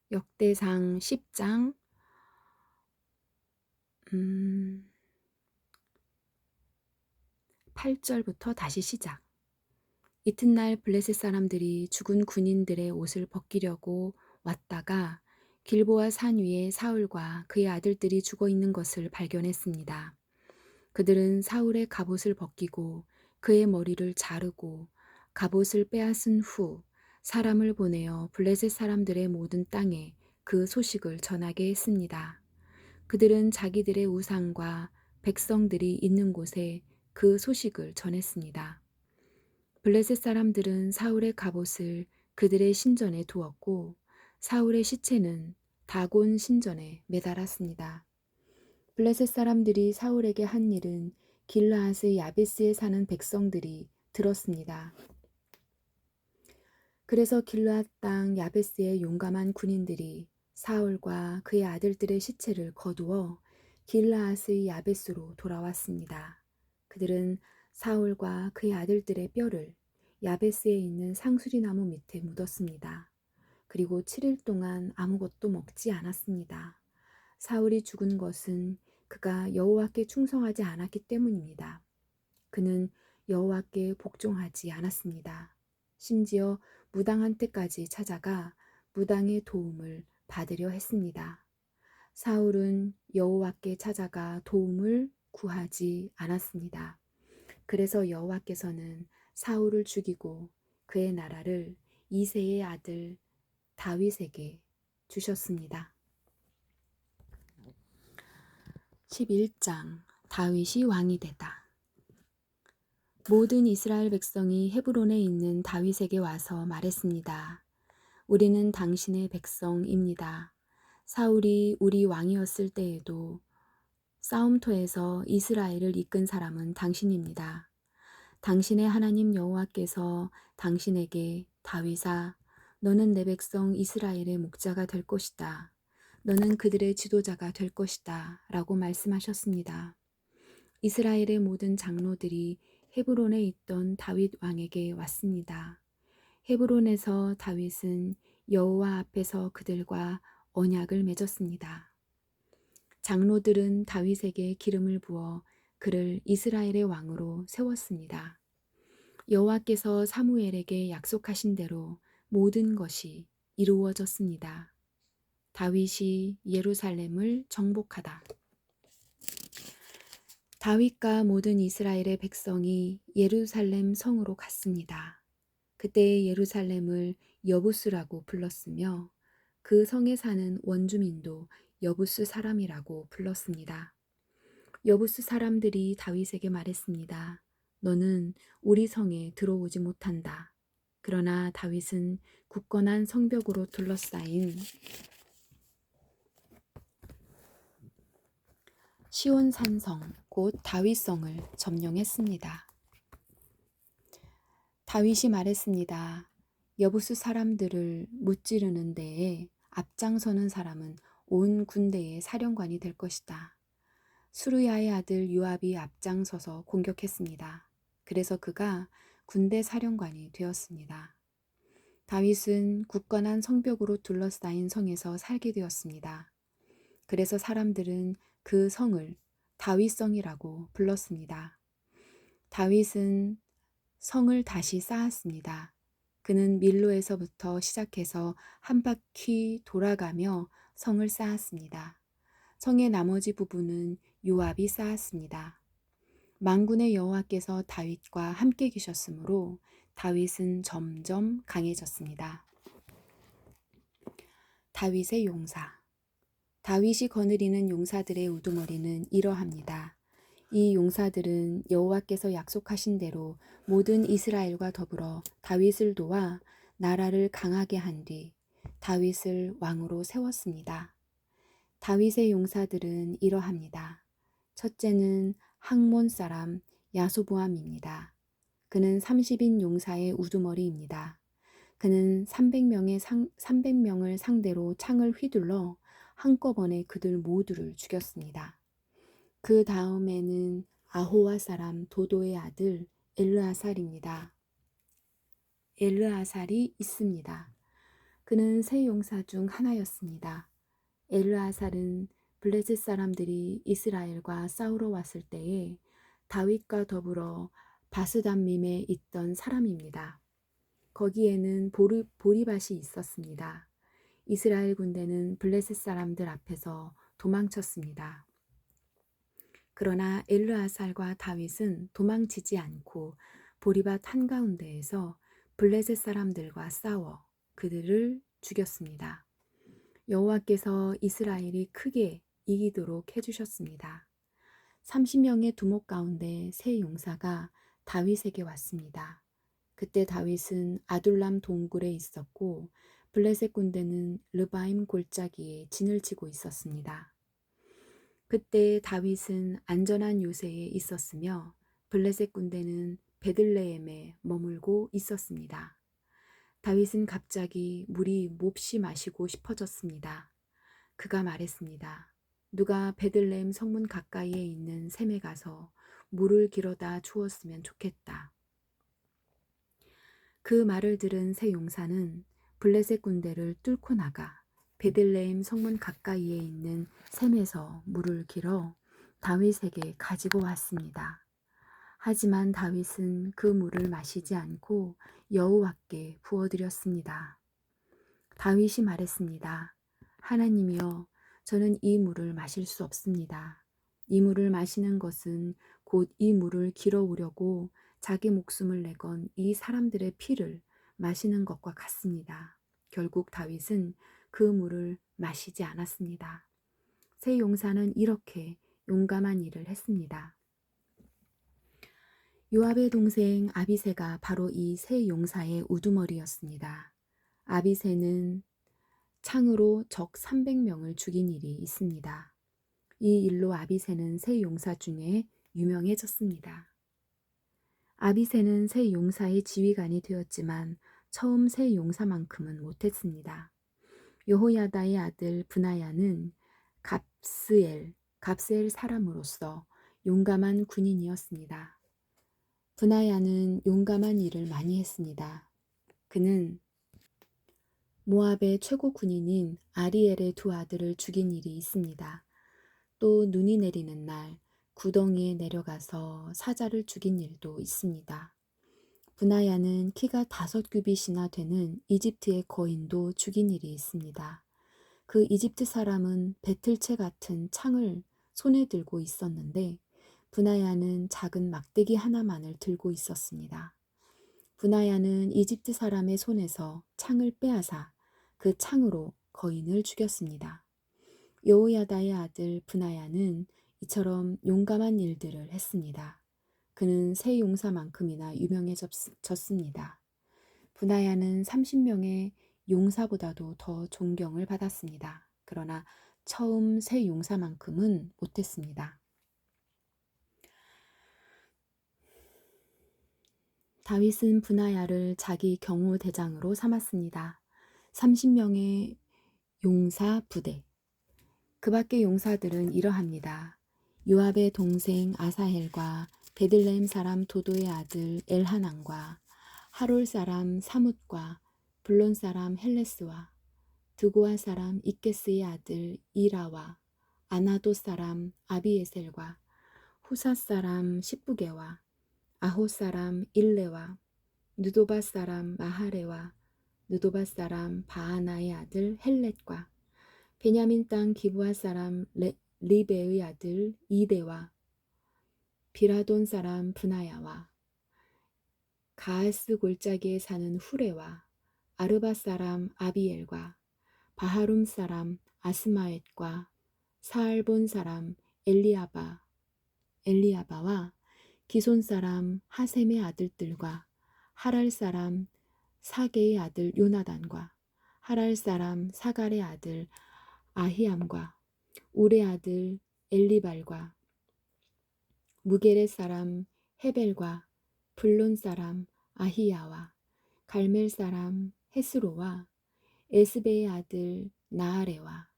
역대상 10장 8절부터 다시 시작. 이튿날 블레셋 사람들이 죽은 군인들의 옷을 벗기려고 왔다가 길보아 산 위에 사울과 그의 아들들이 죽어 있는 것을 발견했습니다. 그들은 사울의 갑옷을 벗기고 그의 머리를 자르고 갑옷을 빼앗은 후 사람을 보내어 블레셋 사람들의 모든 땅에 그 소식을 전하게 했습니다. 그들은 자기들의 우상과 백성들이 있는 곳에 그 소식을 전했습니다. 블레셋 사람들은 사울의 갑옷을 그들의 신전에 두었고 사울의 시체는 다곤 신전에 매달았습니다. 블레셋 사람들이 사울에게 한 일은 길르앗의 야베스에 사는 백성들이 들었습니다. 그래서 길르앗 땅 야베스의 용감한 군인들이 사울과 그의 아들들의 시체를 거두어 길르앗의 야베스로 돌아왔습니다. 그들은 사울과 그의 아들들의 뼈를 야베스에 있는 상수리 나무 밑에 묻었습니다. 그리고 7일 동안 아무것도 먹지 않았습니다. 사울이 죽은 것은 그가 여호와께 충성하지 않았기 때문입니다. 그는 여호와께 복종하지 않았습니다. 심지어 무당한테까지 찾아가 무당의 도움을 받으려 했습니다. 사울은 여호와께 찾아가 도움을 구하지 않았습니다. 그래서 여호와께서는 사울을 죽이고 그의 나라를 이새의 아들 다윗에게 주셨습니다. 11장 다윗이 왕이 되다. 모든 이스라엘 백성이 헤브론에 있는 다윗에게 와서 말했습니다. 우리는 당신의 백성입니다. 사울이 우리 왕이었을 때에도 싸움터에서 이스라엘을 이끈 사람은 당신입니다. 당신의 하나님 여호와께서 당신에게 다윗아, 너는 내 백성 이스라엘의 목자가 될 것이다. 너는 그들의 지도자가 될 것이다. 라고 말씀하셨습니다. 이스라엘의 모든 장로들이 헤브론에 있던 다윗 왕에게 왔습니다. 헤브론에서 다윗은 여호와 앞에서 그들과 언약을 맺었습니다. 장로들은 다윗에게 기름을 부어 그를 이스라엘의 왕으로 세웠습니다. 여호와께서 사무엘에게 약속하신 대로 모든 것이 이루어졌습니다. 다윗이 예루살렘을 정복하다. 다윗과 모든 이스라엘의 백성이 예루살렘 성으로 갔습니다. 그때 예루살렘을 여부스라고 불렀으며 그 성에 사는 원주민도 여부스 사람이라고 불렀습니다. 여부스 사람들이 다윗에게 말했습니다. 너는 우리 성에 들어오지 못한다. 그러나 다윗은 굳건한 성벽으로 둘러싸인 시온산성 곧 다윗성을 점령했습니다. 다윗이 말했습니다. 여부스 사람들을 무찌르는 데에 앞장서는 사람은 온 군대의 사령관이 될 것이다. 수르야의 아들 요압이 앞장서서 공격했습니다. 그래서 그가 군대 사령관이 되었습니다. 다윗은 굳건한 성벽으로 둘러싸인 성에서 살게 되었습니다. 그래서 사람들은 그 성을 다윗성이라고 불렀습니다. 다윗은 성을 다시 쌓았습니다. 그는 밀로에서부터 시작해서 한 바퀴 돌아가며 성을 쌓았습니다. 성의 나머지 부분은 요압이 쌓았습니다. 만군의 여호와께서 다윗과 함께 계셨으므로 다윗은 점점 강해졌습니다. 다윗의 용사. 다윗이 거느리는 용사들의 우두머리는 이러합니다. 이 용사들은 여호와께서 약속하신 대로 모든 이스라엘과 더불어 다윗을 도와 나라를 강하게 한 뒤 다윗을 왕으로 세웠습니다. 다윗의 용사들은 이러합니다. 첫째는 학몬 사람 야소보암입니다. 그는 30인 용사의 우두머리입니다. 그는 300명을 상대로 창을 휘둘러 한꺼번에 그들 모두를 죽였습니다. 그 다음에는 아호와 사람 도도의 아들 엘르아살입니다. 엘르아살이 있습니다. 그는 세 용사 중 하나였습니다. 엘르아살은 블레셋 사람들이 이스라엘과 싸우러 왔을 때에 다윗과 더불어 바스단밈에 있던 사람입니다. 거기에는 보리밭이 있었습니다. 이스라엘 군대는 블레셋 사람들 앞에서 도망쳤습니다. 그러나 엘르아살과 다윗은 도망치지 않고 보리밭 한가운데에서 블레셋 사람들과 싸워 그들을 죽였습니다. 여호와께서 이스라엘이 크게 이기도록 해주셨습니다. 30명의 두목 가운데 세 용사가 다윗에게 왔습니다. 그때 다윗은 아둘람 동굴에 있었고 블레셋 군대는 르바임 골짜기에 진을 치고 있었습니다. 그때 다윗은 안전한 요새에 있었으며 블레셋 군대는 베들레헴에 머물고 있었습니다. 다윗은 갑자기 물이 몹시 마시고 싶어졌습니다. 그가 말했습니다. 누가 베들레헴 성문 가까이에 있는 샘에 가서 물을 길어다 주었으면 좋겠다. 그 말을 들은 세 용사는 블레셋 군대를 뚫고 나가 베들레헴 성문 가까이에 있는 샘에서 물을 길어 다윗에게 가지고 왔습니다. 하지만 다윗은 그 물을 마시지 않고 여호와께 부어드렸습니다. 다윗이 말했습니다. 하나님이여, 저는 이 물을 마실 수 없습니다. 이 물을 마시는 것은 곧 이 물을 길어오려고 자기 목숨을 내건 이 사람들의 피를 마시는 것과 같습니다. 결국 다윗은 그 물을 마시지 않았습니다. 세 용사는 이렇게 용감한 일을 했습니다. 요압의 동생 아비새가 바로 이 세 용사의 우두머리였습니다. 아비새는 창으로 적 300명을 죽인 일이 있습니다. 이 일로 아비새는 세 용사 중에 유명해졌습니다. 아비새는 세 용사의 지휘관이 되었지만 처음 세 용사만큼은 못했습니다. 여호야다의 아들 브나야는 갑스엘 사람으로서 용감한 군인이었습니다. 브나야는 용감한 일을 많이 했습니다. 그는 모압의 최고 군인인 아리엘의 두 아들을 죽인 일이 있습니다. 또 눈이 내리는 날 구덩이에 내려가서 사자를 죽인 일도 있습니다. 브나야는 키가 5규빗이나 되는 이집트의 거인도 죽인 일이 있습니다. 그 이집트 사람은 배틀채 같은 창을 손에 들고 있었는데 브나야는 작은 막대기 하나만을 들고 있었습니다. 브나야는 이집트 사람의 손에서 창을 빼앗아 그 창으로 거인을 죽였습니다. 여호야다의 아들 브나야는 이처럼 용감한 일들을 했습니다. 그는 세 용사만큼이나 유명해졌습니다. 브나야는 30명의 용사보다도 더 존경을 받았습니다. 그러나 처음 세 용사만큼은 못했습니다. 다윗은 브나야를 자기 경호 대장으로 삼았습니다. 30명의 용사 부대. 그 밖의 용사들은 이러합니다. 요압의 동생 아사헬과 베들레헴 사람 도도의 아들 엘하난과 하롤 사람 사뭇과 블론 사람 헬레스와 드고아 사람 이케스의 아들 이라와 아나도 사람 아비에셀과 후사 사람 십부게와 아호 사람 일레와 느도바 사람 마하레와 느도바 사람 바하나의 아들 헬렛과 베냐민 땅 기브아 사람 리베의 아들 이데와 비라돈 사람 브나야와 가하스 골짜기에 사는 후레와 아르바 사람 아비엘과 바하룸 사람 아스마엣과 사알본 사람 엘리아바와 기손 사람 하셈의 아들들과 하랄 사람 사게의 아들 요나단과 하랄 사람 사갈의 아들 아히암과 우레 아들 엘리발과 무게렛 사람 헤벨과 블론 사람 아히야와 갈멜 사람 헤스로와 에스베의 아들 나아레와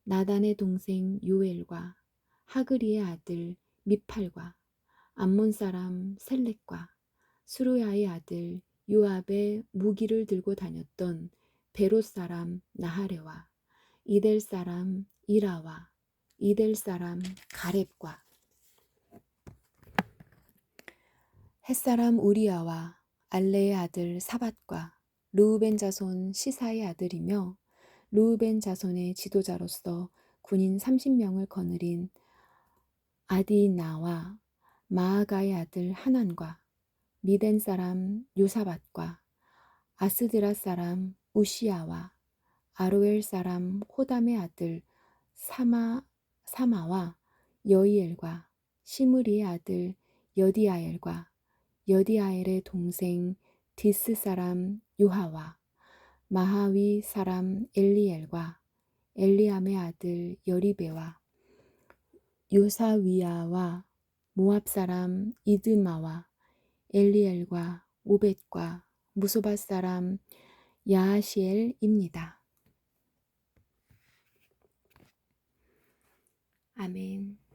나단의 동생 요엘과 하그리의 아들 미팔과 암몬 사람 셀렉과 수루야의 아들 요압의 무기를 들고 다녔던 베롯 사람 나하레와 이델 사람 이라와 이델 사람 가렙과 햇사람 우리아와 알레의 아들 사밧과 르우벤 자손 시사의 아들이며 르우벤 자손의 지도자로서 군인 30명을 거느린 아디나와 마아가의 아들 하난과 미덴 사람 요사밧과 아스드라 사람 우시아와 아로엘 사람 호담의 아들 사마와 여이엘과 시므리의 아들 여디아엘과 여디아엘의 동생 디스 사람 요하와 마하위 사람 엘리엘과 엘리암의 아들 여리베와 요사위아와 모압 사람 이드마와 엘리엘과 오벳과 무소밧 사람 야하시엘입니다. 아멘.